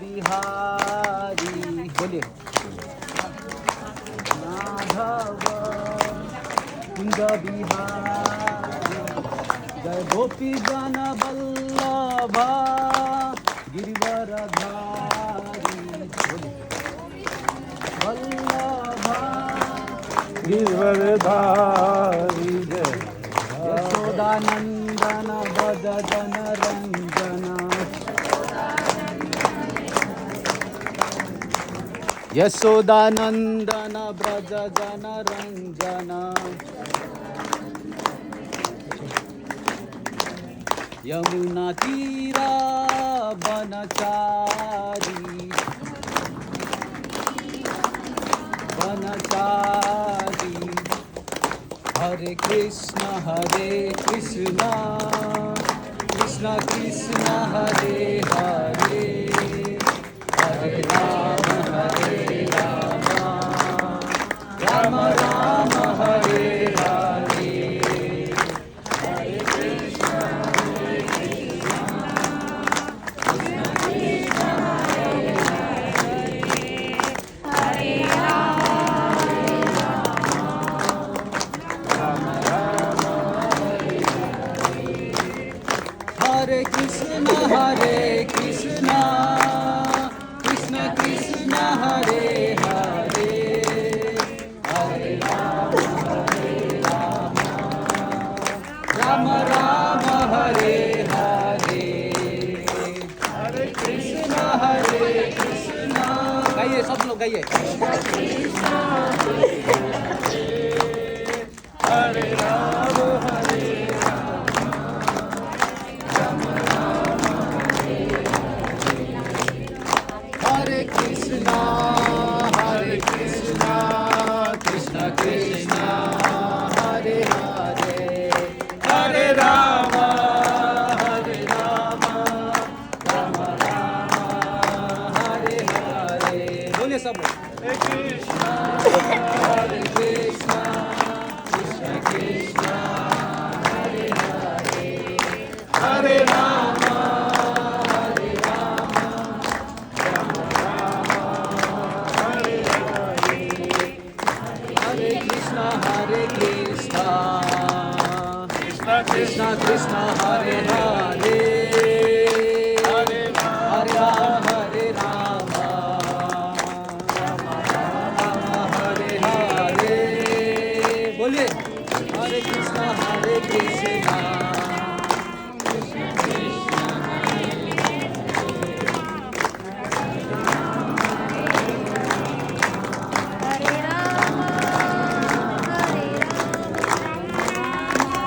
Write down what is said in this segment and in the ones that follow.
बिहारी बोलिए माधव कुंज बिहारी जय गोपी जन वल्लभा गिरिवरधारी वल्लभा गिरिवरधारी जय यशोदानंदन भज जन रंजन यशोदानंदन ब्रज जन रंजन यमुना तीरा बनचारी बनचारी हरे कृष्ण कृष्ण कृष्ण हरे हरे हरे राम राम राम हरे हरे हरे कृष्ण हरे कृष्ण कृष्ण कृष्ण हरे हरे हरे राम राम राम हरे हरे हरे कृष्ण गाइए सब लोग गाइए हरे राम हरे हरे कृष्ण कृष्ण कृष्ण हरे हरे हरे राम राम राम हरे हरे बोलिए सब हरे कृष्ण कृष्ण कृष्ण हरे हरे हरे राम कृष्ण कृष्ण हरे हरे हरे राम राम राम हरे हरे बोलिए हरे कृष्ण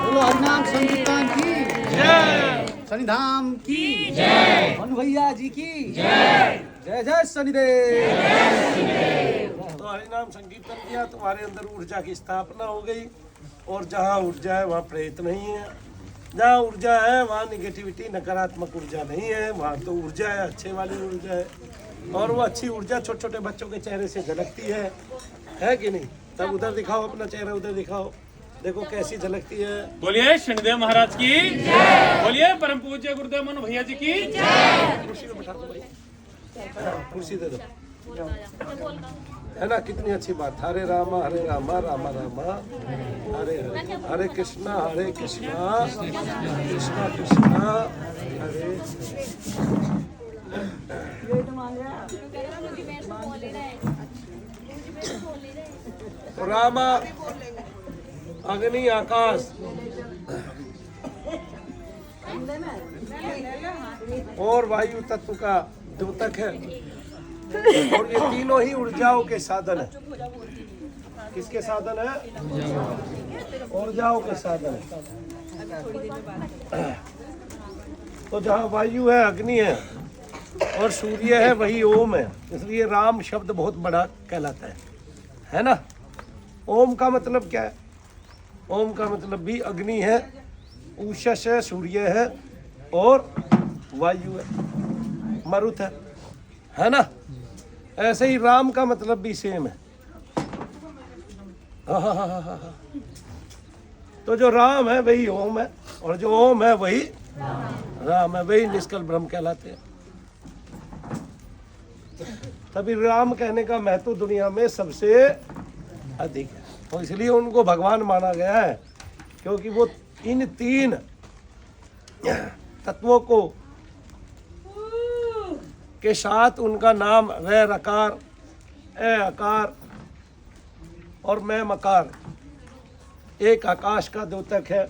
बोलो हरिनाम संकीर्तन की जय शनिधाम की जय मनु भैया जी की जय जय जय शनिदेव। तो हरिनाम संकीर्तन किया, तुम्हारे अंदर ऊर्जा की स्थापना हो गई। और जहाँ ऊर्जा है वहाँ प्रेत नहीं है, जहाँ ऊर्जा है वहाँ निगेटिविटी नकारात्मक ऊर्जा नहीं है, वहाँ तो ऊर्जा है, अच्छे वाली ऊर्जा है। और वो अच्छी ऊर्जा छोटे छोटे बच्चों के चेहरे से झलकती है कि नहीं? तब उधर दिखाओ अपना चेहरा, उधर दिखाओ, देखो कैसी झलकती है। बोलिए शनिदेव महाराज की जय। बोलिए परम पूज्य गुरुदेव मनु भैया जी की जय। कुर्सी में बैठा दो भाई, कुर्सी दे दो, है ना? कितनी अच्छी बात। हरे राम राम राम हरे हरे हरे कृष्णा कृष्णा कृष्णा हरे। तो राम अग्नि आकाश और वायु तत्व का द्योतक है, और ये तीनों ही ऊर्जाओं के साधन है। किसके साधन है? ऊर्जाओं के साधन है। तो जहाँ वायु है, अग्नि है और सूर्य है, वही ओम है। इसलिए राम शब्द बहुत बड़ा कहलाता है ना? ओम का मतलब क्या है? ओम का मतलब भी अग्नि है, उषस है, सूर्य है और वायु है, मरुत है ना? ऐसे ही राम का मतलब भी सेम है। तो जो राम है वही ओम है, और जो ओम है वही राम है, वही निष्कल ब्रह्म कहलाते हैं। तभी राम कहने का महत्व दुनिया में सबसे अधिक है, और इसलिए उनको भगवान माना गया है, क्योंकि वो इन तीन तत्वों को के साथ उनका नाम रे रकार, ए अकार और मैं मकार, एक आकाश का द्योतक है,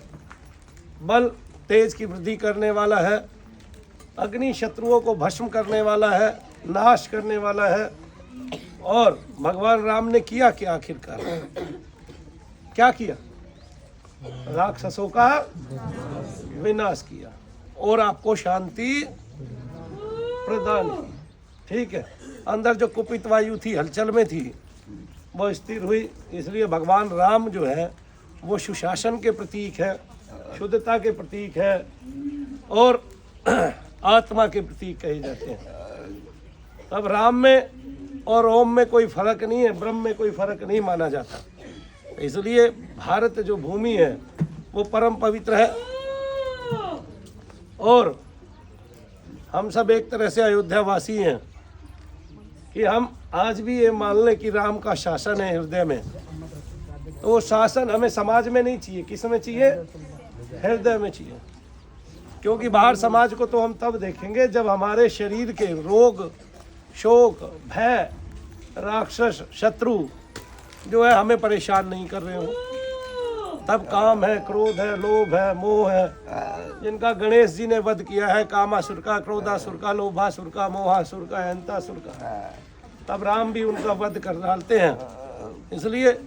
बल तेज की वृद्धि करने वाला है, अग्नि शत्रुओं को भस्म करने वाला है, नाश करने वाला है। और भगवान राम ने किया क्या आखिरकार? क्या किया? राक्षसों का विनाश किया और आपको शांति प्रदान की। ठीक है, अंदर जो कुपित वायु थी, हलचल में थी, वो स्थिर हुई। इसलिए भगवान राम जो है वो सुशासन के प्रतीक है, शुद्धता के प्रतीक है और आत्मा के प्रतीक कहे जाते हैं। अब राम में और ओम में कोई फर्क नहीं है, ब्रह्म में कोई फर्क नहीं माना जाता। इसलिए भारत जो भूमि है वो परम पवित्र है और हम सब एक तरह से अयोध्या वासी हैं कि हम आज भी ये मान लें कि राम का शासन है हृदय में, तो वो शासन हमें समाज में नहीं चाहिए। किस में चाहिए? हृदय में चाहिए। क्योंकि बाहर समाज को तो हम तब देखेंगे जब हमारे शरीर के रोग, शोक, भय, राक्षस, शत्रु जो है हमें परेशान नहीं कर रहे हो। तब काम है, क्रोध है, लोभ है, मोह है, जिनका गणेश जी ने वध किया है, कामासुर का, क्रोधासुर का, लोभासुर का, मोहासुर का, अहंतासुर का, तब राम भी उनका वध कर डालते हैं। इसलिए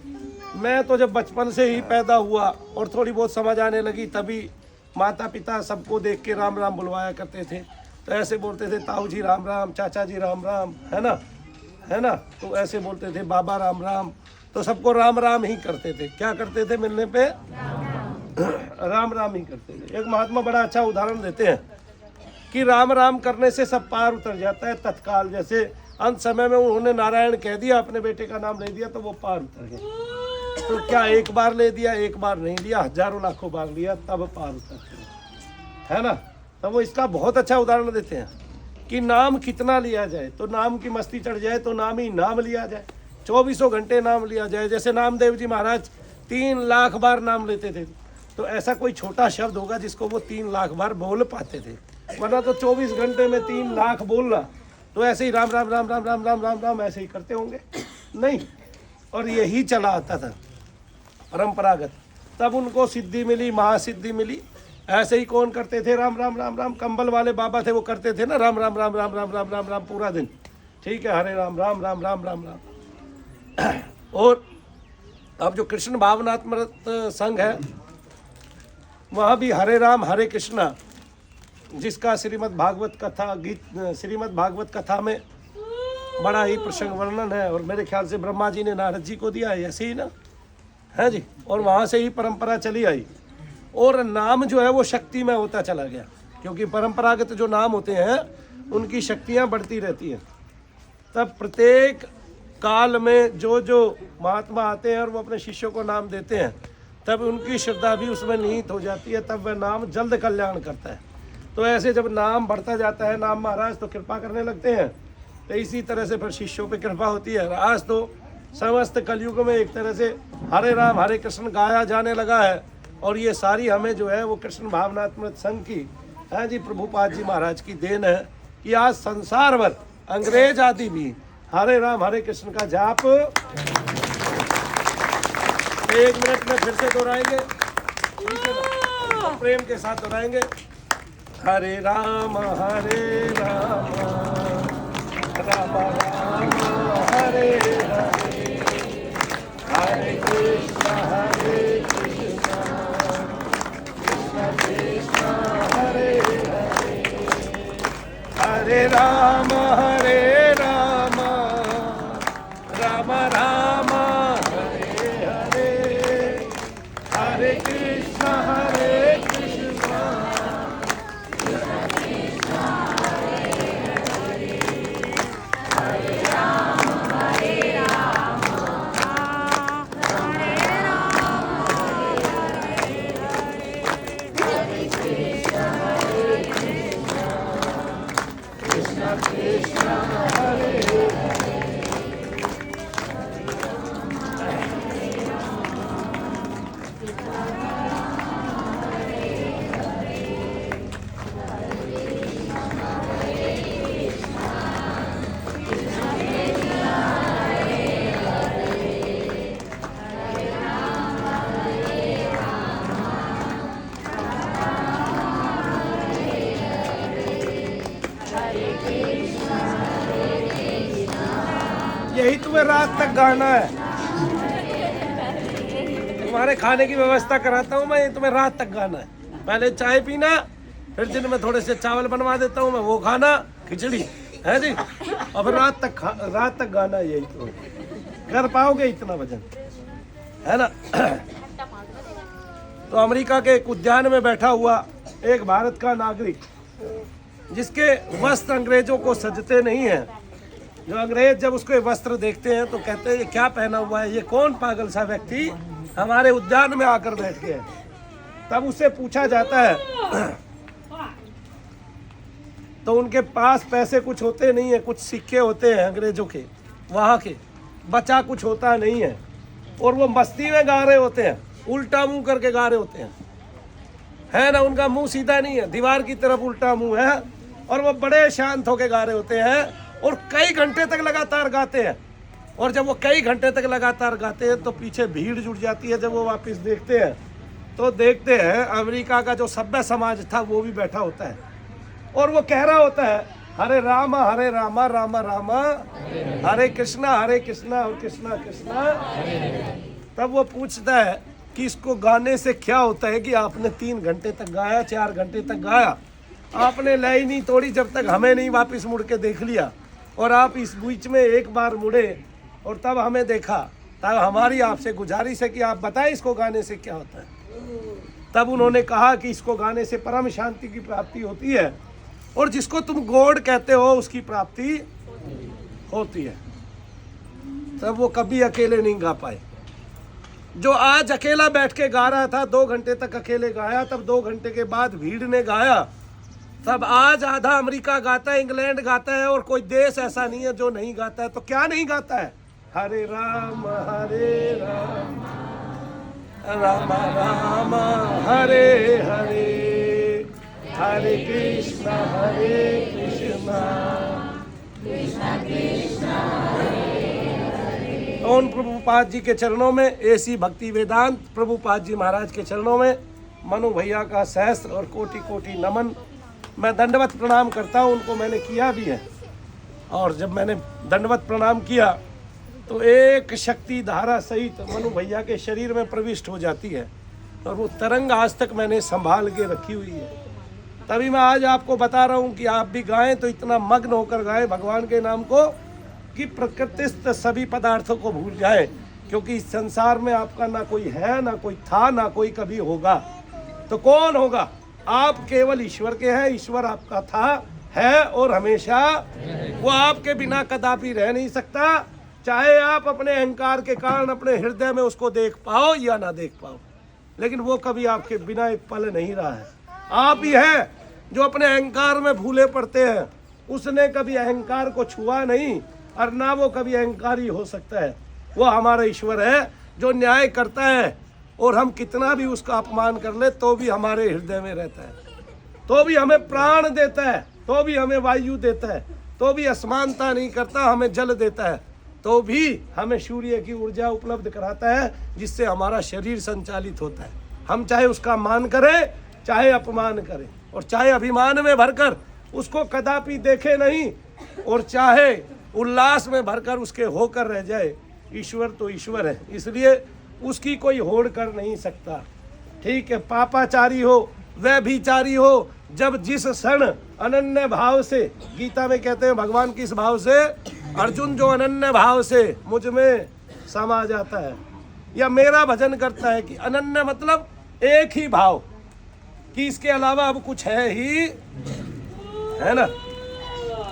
मैं तो जब बचपन से ही पैदा हुआ और थोड़ी बहुत समझ आने लगी, तभी माता पिता सबको देख के राम राम बुलवाया करते थे। तो ऐसे बोलते थे, ताऊ जी राम राम, चाचा जी राम राम, है ना, तो ऐसे बोलते थे, बाबा राम राम, तो सबको राम राम ही करते थे। क्या करते थे? मिलने पे राम राम ही करते थे। एक महात्मा बड़ा अच्छा उदाहरण देते हैं कि राम राम करने से सब पार उतर जाता है तत्काल। जैसे अंत समय में उन्होंने नारायण कह दिया, अपने बेटे का नाम ले दिया, तो वो पार उतर गए। तो क्या एक बार ले दिया? एक बार नहीं लिया, हजारों लाखों बार लिया, तब पार उतर गए, है ना। तो वो इसका बहुत अच्छा उदाहरण देते हैं कि नाम कितना लिया जाए, तो नाम की मस्ती चढ़ जाए तो नाम ही नाम लिया जाए, 2400 घंटे नाम लिया जाए। जैसे नामदेव जी महाराज 3 लाख बार नाम लेते थे, तो ऐसा कोई छोटा शब्द होगा जिसको वो 3 लाख बार बोल पाते थे? वरना तो 24 घंटे में 3 लाख बोलना, तो ऐसे ही राम राम राम राम राम राम राम राम ऐसे ही करते होंगे? नहीं। और यही चला आता था परंपरागत। तब उनको सिद्धि मिली, महासिद्धि मिली। ऐसे ही कौन करते थे? राम राम राम राम। कंबल वाले बाबा थे, वो करते थे ना राम राम राम राम राम राम राम राम पूरा दिन। ठीक है, हरे राम राम राम राम राम राम। और अब जो कृष्ण भावनात्मक संघ है, वहाँ भी हरे राम हरे कृष्णा, जिसका श्रीमद् भागवत कथा श्रीमद् भागवत कथा में बड़ा ही प्रसंग वर्णन है। और मेरे ख्याल से ब्रह्मा जी ने नारद जी को दिया है, ऐसे ही ना है जी। और वहाँ से ही परंपरा चली आई और नाम जो है वो शक्ति में होता चला गया, क्योंकि परंपरागत जो नाम होते हैं उनकी शक्तियाँ बढ़ती रहती हैं। तब प्रत्येक काल में जो महात्मा आते हैं और वो अपने शिष्यों को नाम देते हैं, तब उनकी श्रद्धा भी उसमें निहित हो जाती है, तब वह नाम जल्द कल्याण करता है। तो ऐसे जब नाम बढ़ता जाता है, नाम महाराज तो कृपा करने लगते हैं, तो इसी तरह से फिर शिष्यों पे कृपा होती है। आज तो समस्त कलयुग में एक तरह से हरे राम हरे कृष्ण गाया जाने लगा है, और ये सारी हमें जो है वो कृष्ण भावनात्मक संघ की है जी, प्रभुपाद जी महाराज की देन है कि आज संसार भर अंग्रेज आदि भी हरे राम हरे कृष्ण का जाप 1 मिनट में फिर से दोहराएंगे, ठीक है ना, प्रेम के साथ दोहराएंगे। हरे राम राम राम राम हरे हरे, हरे कृष्ण कृष्ण कृष्ण हरे हरे, हरे राम राम राम हरे हरे, हरे कृष्ण कृष्ण कृष्ण यही तुम्हें रात तक गाना है। तुम्हारे खाने की व्यवस्था कराता हूँ मैं, ये तुम्हें रात तक गाना है। पहले चाय पीना, फिर दिन में थोड़े से चावल बनवा देता हूँ मैं, वो खाना, खिचड़ी है जी, और फिर रात तक गाना। यही तो कर पाओगे इतना वजन, है ना। तो अमेरिका के एक उद्यान में बैठा हुआ एक भारत का नागरिक, जिसके वस्त्र अंग्रेजों को सजते नहीं हैं। जो अंग्रेज जब उसके वस्त्र देखते हैं तो कहते हैं ये क्या पहना हुआ है, ये कौन पागल सा व्यक्ति हमारे उद्यान में आकर बैठ गया है। तब उससे पूछा जाता है तो उनके पास पैसे कुछ होते नहीं है, कुछ सिक्के होते हैं अंग्रेजों के, वहाँ के बचा कुछ होता नहीं है, और वो मस्ती में गा रहे होते हैं, उल्टा मुंह करके गा रहे होते हैं, है ना। उनका मुंह सीधा नहीं है, दीवार की तरफ उल्टा मुंह है, और वो बड़े शांत होके गा रहे होते हैं, और कई घंटे तक लगातार गाते हैं। और जब वो कई घंटे तक लगातार गाते हैं तो पीछे भीड़ जुट जाती है। जब वो वापस देखते हैं तो देखते हैं अमेरिका का जो सभ्य समाज था वो भी बैठा होता है, और वो कह रहा होता है हरे रामा रामा रामा हरे कृष्णा और कृष्णा कृष्णा। तब वो पूछता है कि इसको गाने से क्या होता है कि आपने 3 घंटे तक गाया, 4 घंटे तक गाया, आपने लय नहीं तोड़ी जब तक हमें नहीं वापस मुड़ के देख लिया, और आप इस बीच में एक बार मुड़े और तब हमें देखा। तब हमारी आपसे गुजारिश है कि आप बताएं इसको गाने से क्या होता है। तब उन्होंने कहा कि इसको गाने से परम शांति की प्राप्ति होती है, और जिसको तुम गॉड कहते हो उसकी प्राप्ति होती है। तब वो कभी अकेले नहीं गा पाए। जो आज अकेला बैठ के गा रहा था, 2 घंटे तक अकेले गाया, तब 2 घंटे के बाद भीड़ ने गाया। तब आज आधा अमेरिका गाता है, इंग्लैंड गाता है, और कोई देश ऐसा नहीं है जो नहीं गाता है। तो क्या नहीं गाता है? हरे राम राम राम हरे हरे, हरे कृष्णा कृष्णा कृष्णा ओम प्रभुपाद जी के चरणों में, ऐसी भक्ति वेदांत प्रभुपाद जी महाराज के चरणों में मनु भैया का सहस्त्र और कोटि कोटि नमन। मैं दंडवत प्रणाम करता हूँ, उनको मैंने किया भी है। और जब मैंने दंडवत प्रणाम किया तो एक शक्ति धारा सहित मनु भैया के शरीर में प्रविष्ट हो जाती है, और वो तरंग आज तक मैंने संभाल के रखी हुई है। तभी मैं आज आपको बता रहा हूँ कि आप भी गाएं तो इतना मग्न होकर गाएं भगवान के नाम को कि प्रकृतिस्थ सभी पदार्थों को भूल जाए, क्योंकि इस संसार में आपका ना कोई है, ना कोई था, ना कोई कभी होगा। तो कौन होगा? आप केवल ईश्वर के हैं। ईश्वर आपका था, है और हमेशा वो आपके बिना कदापि रह नहीं सकता, चाहे आप अपने अहंकार के कारण अपने हृदय में उसको देख पाओ या ना देख पाओ, लेकिन वो कभी आपके बिना एक पल नहीं रहा है। आप ही है जो अपने अहंकार में भूले पड़ते हैं। उसने कभी अहंकार को छुआ नहीं, और ना वो कभी अहंकारी हो सकता है। वो हमारा ईश्वर है जो न्याय करता है, और हम कितना भी उसका अपमान कर ले तो भी हमारे हृदय में रहता है, तो भी हमें प्राण देता है, तो भी हमें वायु देता है, तो भी असमानता नहीं करता, हमें जल देता है, तो भी हमें सूर्य की ऊर्जा उपलब्ध कराता है, जिससे हमारा शरीर संचालित होता है। हम चाहे उसका मान करें, चाहे अपमान करें, और चाहे अभिमान में भरकर उसको कदापि देखे नहीं, और चाहे उल्लास में भरकर उसके होकर रह जाए। ईश्वर तो ईश्वर है, इसलिए उसकी कोई होड़ कर नहीं सकता। ठीक है, पापाचारी हो, वह भी चारी हो, जब जिस क्षण अनन्य भाव से, गीता में कहते हैं भगवान किस भाव से? अर्जुन जो अनन्य भाव से मुझ में समा जाता है या मेरा भजन करता है, कि अनन्य मतलब एक ही भाव, कि इसके अलावा अब कुछ है ही, है ना,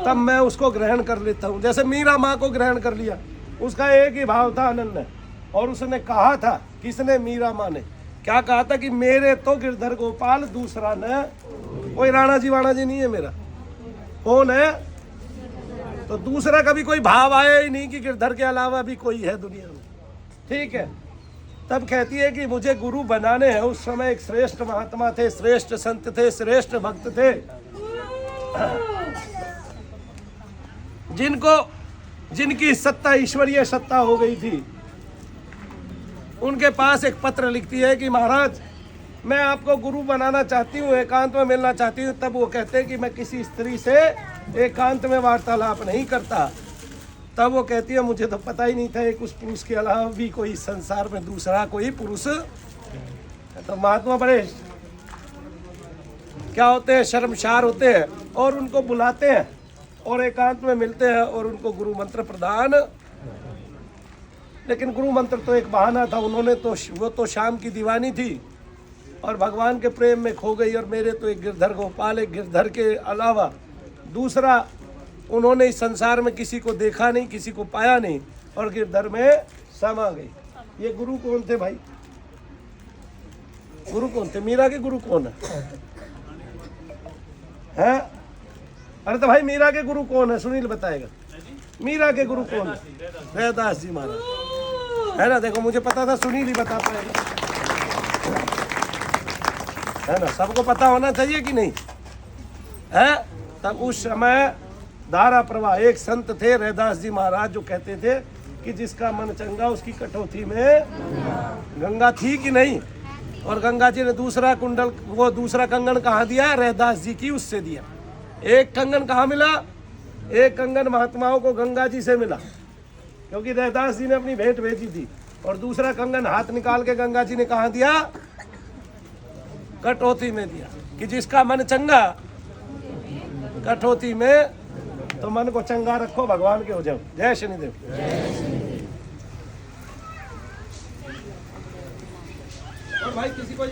तब मैं उसको ग्रहण कर लेता हूँ। जैसे मीरा माँ को ग्रहण कर लिया, उसका एक ही भाव था, अनन्य। और उसने कहा था, किसने? मीरा माँ ने क्या कहा था कि मेरे तो गिरधर गोपाल दूसरा न कोई। राणा जी वाणा जी नहीं है मेरा। कौन है? तो दूसरा कभी कोई भाव आया ही नहीं कि गिरधर के अलावा भी कोई है दुनिया में। ठीक है, तब कहती है कि मुझे गुरु बनाने हैं। उस समय एक श्रेष्ठ महात्मा थे, श्रेष्ठ संत थे, श्रेष्ठ भक्त थे, जिनकी सत्ता ईश्वरीय सत्ता हो गई थी। उनके पास एक पत्र लिखती है कि महाराज मैं आपको गुरु बनाना चाहती हूँ, एकांत में मिलना चाहती हूँ। तब वो कहते हैं कि मैं किसी स्त्री से एकांत में वार्तालाप नहीं करता। तब वो कहती है मुझे तो पता ही नहीं था एक उस पुरुष के अलावा भी कोई संसार में दूसरा कोई पुरुष। तो महात्मा बड़े क्या होते हैं, शर्मसार होते हैं और उनको बुलाते हैं और एकांत में मिलते हैं और उनको गुरु मंत्र प्रदान। लेकिन गुरु मंत्र तो एक बहाना था। उन्होंने तो वो तो शाम की दीवानी थी और भगवान के प्रेम में खो गई। और मेरे तो एक गिरधर गोपाल, एक गिरधर के अलावा दूसरा उन्होंने इस संसार में किसी को देखा नहीं, किसी को पाया नहीं और गिरधर में समा गई। ये गुरु कौन थे भाई? गुरु कौन थे? मीरा के गुरु कौन है? अरे तो भाई मीरा के गुरु कौन है? सुनील बताएगा। मीरा के गुरु कौन है? रैदास जी महाराज, है ना? देखो मुझे पता था सुनील ही बता पाएगा, है ना? सबको पता होना चाहिए कि नहीं है? तब उस समय धारा प्रवाह, एक संत थे रैदास जी महाराज जो कहते थे कि जिसका मन चंगा उसकी कटौती में गंगा थी कि नहीं। और गंगा जी ने दूसरा कुंडल, वो दूसरा कंगन कहाँ दिया? रैदास जी की उससे दिया। एक कंगन कहाँ मिला? एक कंगन महात्माओं को गंगा जी से मिला क्योंकि रैदास जी ने अपनी भेंट भेजी थी। और दूसरा कंगन हाथ निकाल के गंगा जी ने कहाँ दिया? कटौती में दिया कि जिसका मन चंगा कटौती में, तो मन को चंगा रखो, भगवान के हो जाओ। जय शनिदेव। और भाई किसी को